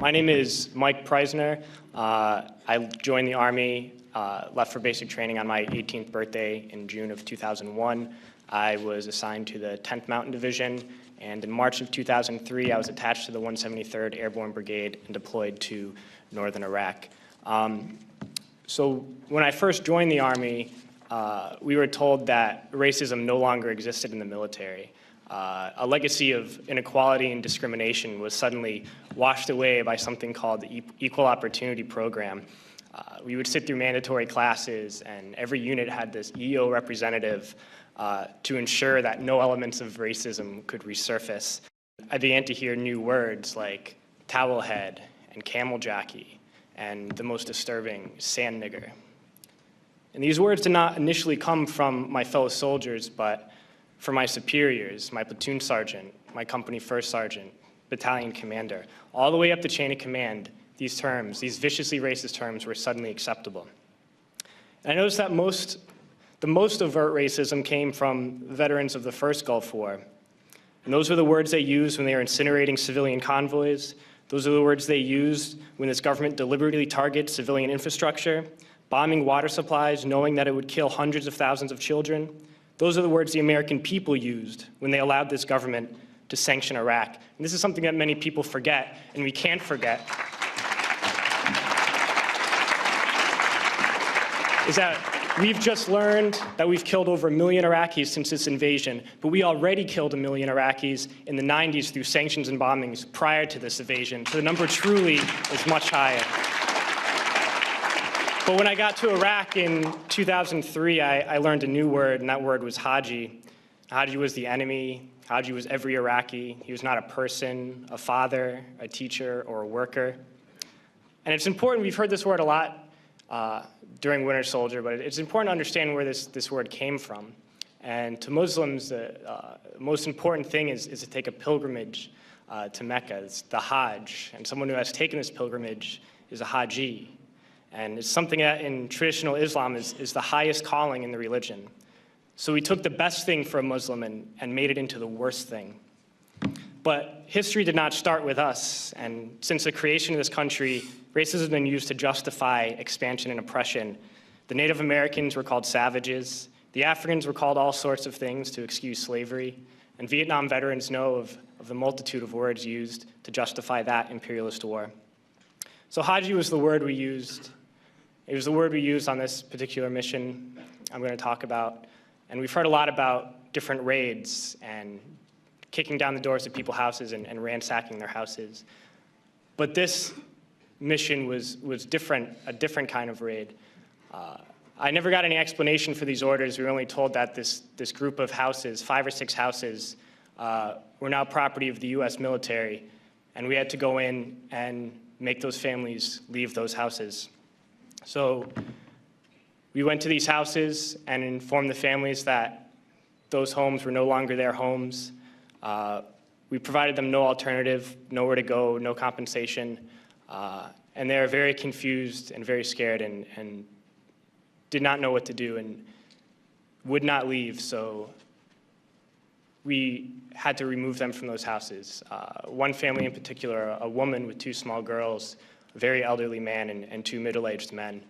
My name is Mike Preisner. I joined the Army, left for basic training on my 18th birthday in June of 2001. I was assigned to the 10th Mountain Division, and in March of 2003, I was attached to the 173rd Airborne Brigade and deployed to northern Iraq. So when I first joined the Army, we were told that racism no longer existed in the military. A legacy of inequality and discrimination was suddenly washed away by something called the Equal Opportunity Program. We would sit through mandatory classes, and every unit had this EO representative to ensure that no elements of racism could resurface. I began to hear new words like towel head and camel jockey, and the most disturbing, sand nigger. And these words did not initially come from my fellow soldiers, but from my superiors, my platoon sergeant, my company first sergeant, battalion commander. All the way up the chain of command, these terms, these viciously racist terms, were suddenly acceptable. And I noticed that the most overt racism came from veterans of the first Gulf War. And those were the words they used when they were incinerating civilian convoys. Those are the words they used when this government deliberately targets civilian infrastructure, bombing water supplies, knowing that it would kill hundreds of thousands of children. Those are the words the American people used when they allowed this government to sanction Iraq. And this is something that many people forget, and we can't forget, is that we've just learned that we've killed over 1 million Iraqis since this invasion, but we already killed 1 million Iraqis in the 90s through sanctions and bombings prior to this invasion. So the number truly is much higher. But when I got to Iraq in 2003, I learned a new word, and that word was Haji. Haji was the enemy. Haji was every Iraqi. He was not a person, a father, a teacher, or a worker. And it's important, we've heard this word a lot during Winter Soldier, but it's important to understand where this word came from. And to Muslims, the most important thing is to take a pilgrimage to Mecca. It's the Hajj. And someone who has taken this pilgrimage is a Haji. And it's something that in traditional Islam is the highest calling in the religion. So we took the best thing for a Muslim and made it into the worst thing. But history did not start with us. And since the creation of this country, racism has been used to justify expansion and oppression. The Native Americans were called savages. The Africans were called all sorts of things to excuse slavery. And Vietnam veterans know of the multitude of words used to justify that imperialist war. So Haji was the word we used. It was the word we used on this particular mission I'm going to talk about. And we've heard a lot about different raids and kicking down the doors of people's houses and ransacking their houses. But this mission was different, a different kind of raid. I never got any explanation for these orders. We were only told that this group of houses, 5 or 6 houses, were now property of the US military, and we had to go in and make those families leave those houses. So we went to these houses and informed the families that those homes were no longer their homes. We provided them no alternative, nowhere to go, no compensation. And they were very confused and very scared and did not know what to do and would not leave. So we had to remove them from those houses. One family in particular, a woman with 2 small girls, a very elderly man and 2 middle-aged men.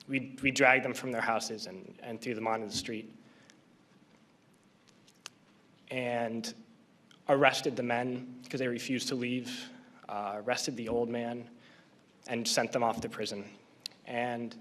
We dragged them from their houses and threw them onto the street. And arrested the men because they refused to leave, arrested the old man, and sent them off to prison. And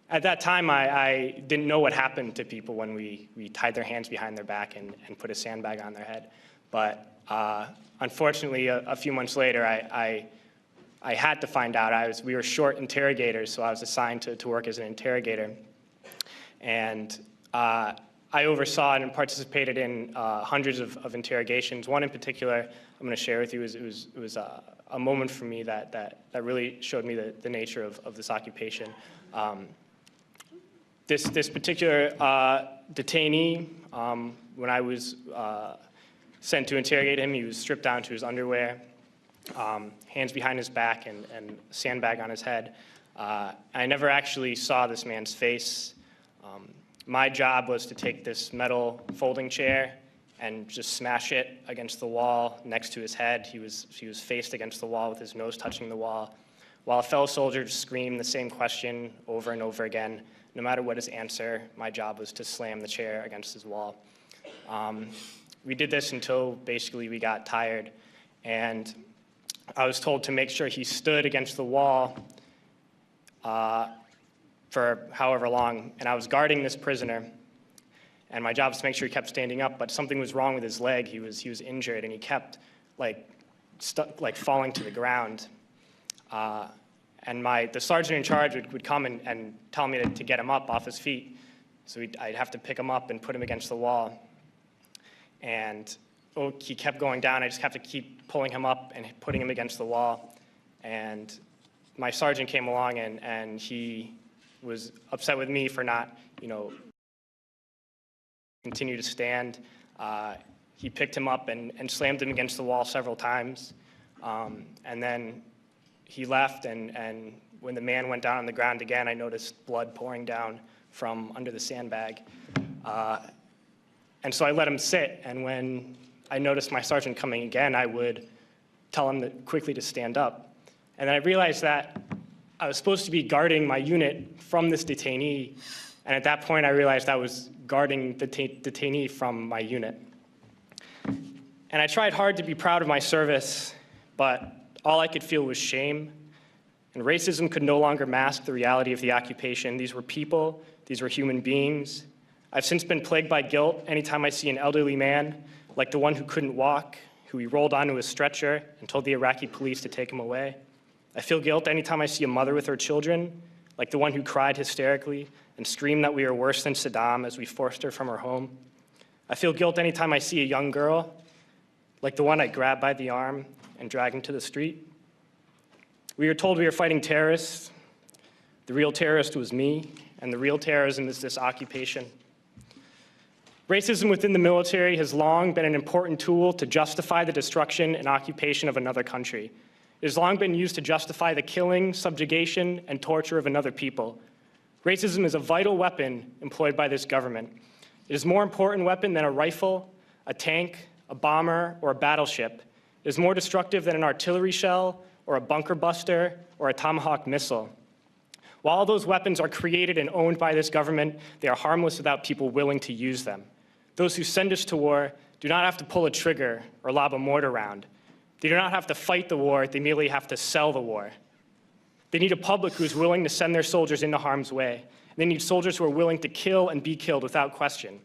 at that time, I didn't know what happened to people when we tied their hands behind their back and put a sandbag on their head. But unfortunately, a few months later, I had to find out. We were short interrogators, so I was assigned to work as an interrogator. And I oversaw and participated in hundreds of interrogations. One in particular I'm going to share with you. It was a moment for me that really showed me the nature of this occupation. This particular detainee, when I was sent to interrogate him, he was stripped down to his underwear, hands behind his back, and a sandbag on his head. I never actually saw this man's face. My job was to take this metal folding chair and just smash it against the wall next to his head. He was faced against the wall with his nose touching the wall, while a fellow soldier just screamed the same question over and over again. No matter what his answer, my job was to slam the chair against his wall. We did this until basically we got tired, and I was told to make sure he stood against the wall for however long, and I was guarding this prisoner, and my job was to make sure he kept standing up, but something was wrong with his leg. He was injured, and he kept falling to the ground. And the sergeant in charge would come and tell me to get him up off his feet. So I'd have to pick him up and put him against the wall. And he kept going down. I just have to keep pulling him up and putting him against the wall. And my sergeant came along, and he was upset with me for not, continue to stand. He picked him up and slammed him against the wall several times. And then he left, and when the man went down on the ground again, I noticed blood pouring down from under the sandbag. And so I let him sit, and when I noticed my sergeant coming again, I would tell him quickly to stand up. And then I realized that I was supposed to be guarding my unit from this detainee, and at that point I realized I was guarding the detainee from my unit. And I tried hard to be proud of my service, but all I could feel was shame, and racism could no longer mask the reality of the occupation. These were people, these were human beings. I've since been plagued by guilt anytime I see an elderly man, like the one who couldn't walk, who we rolled onto a stretcher and told the Iraqi police to take him away. I feel guilt anytime I see a mother with her children, like the one who cried hysterically and screamed that we are worse than Saddam as we forced her from her home. I feel guilt anytime I see a young girl, like the one I grabbed by the arm and dragged into the street. We were told we were fighting terrorists. The real terrorist was me, and the real terrorism is this occupation. Racism within the military has long been an important tool to justify the destruction and occupation of another country. It has long been used to justify the killing, subjugation, and torture of another people. Racism is a vital weapon employed by this government. It is a more important weapon than a rifle, a tank, a bomber, or a battleship. It is more destructive than an artillery shell, or a bunker buster, or a Tomahawk missile. While all those weapons are created and owned by this government, they are harmless without people willing to use them. Those who send us to war do not have to pull a trigger or lob a mortar round. They do not have to fight the war, they merely have to sell the war. They need a public who is willing to send their soldiers into harm's way. They need soldiers who are willing to kill and be killed without question.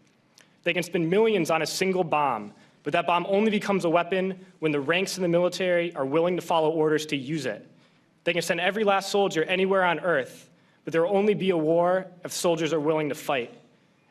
They can spend millions on a single bomb, but that bomb only becomes a weapon when the ranks in the military are willing to follow orders to use it. They can send every last soldier anywhere on earth, but there will only be a war if soldiers are willing to fight.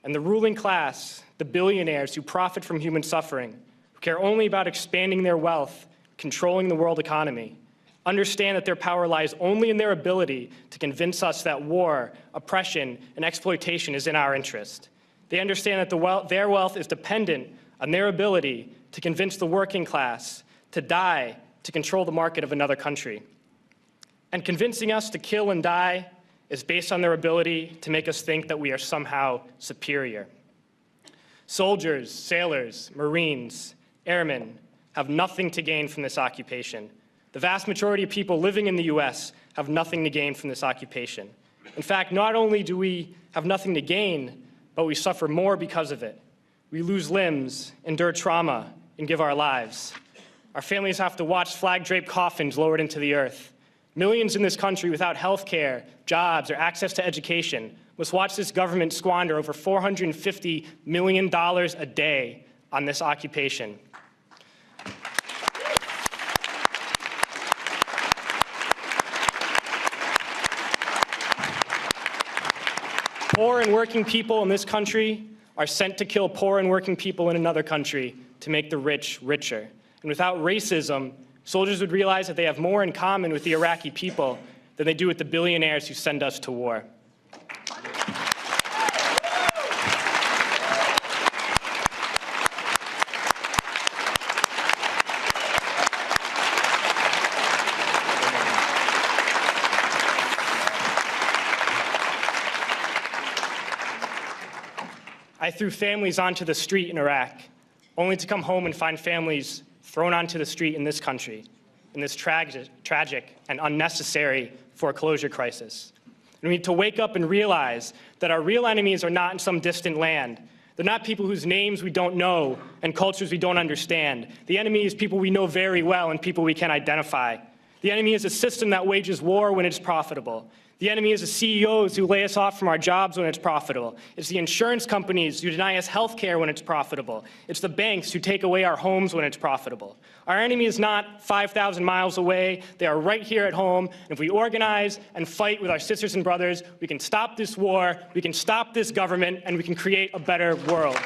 And the ruling class, the billionaires who profit from human suffering, who care only about expanding their wealth, controlling the world economy, understand that their power lies only in their ability to convince us that war, oppression, and exploitation is in our interest. They understand that their wealth is dependent on their ability to convince the working class to die to control the market of another country. And convincing us to kill and die is based on their ability to make us think that we are somehow superior. Soldiers, sailors, Marines, airmen have nothing to gain from this occupation. The vast majority of people living in the US have nothing to gain from this occupation. In fact, not only do we have nothing to gain, but we suffer more because of it. We lose limbs, endure trauma, and give our lives. Our families have to watch flag-draped coffins lowered into the earth. Millions in this country without health care, jobs, or access to education must watch this government squander over $450 million a day on this occupation. Poor and working people in this country are sent to kill poor and working people in another country to make the rich richer. And without racism, soldiers would realize that they have more in common with the Iraqi people than they do with the billionaires who send us to war. I threw families onto the street in Iraq, only to come home and find families thrown onto the street in this country, in this tragic and unnecessary foreclosure crisis. And we need to wake up and realize that our real enemies are not in some distant land. They're not people whose names we don't know and cultures we don't understand. The enemy is people we know very well and people we can identify. The enemy is a system that wages war when it's profitable. The enemy is the CEOs who lay us off from our jobs when it's profitable. It's the insurance companies who deny us health care when it's profitable. It's the banks who take away our homes when it's profitable. Our enemy is not 5,000 miles away. They are right here at home. And if we organize and fight with our sisters and brothers, we can stop this war, we can stop this government, and we can create a better world.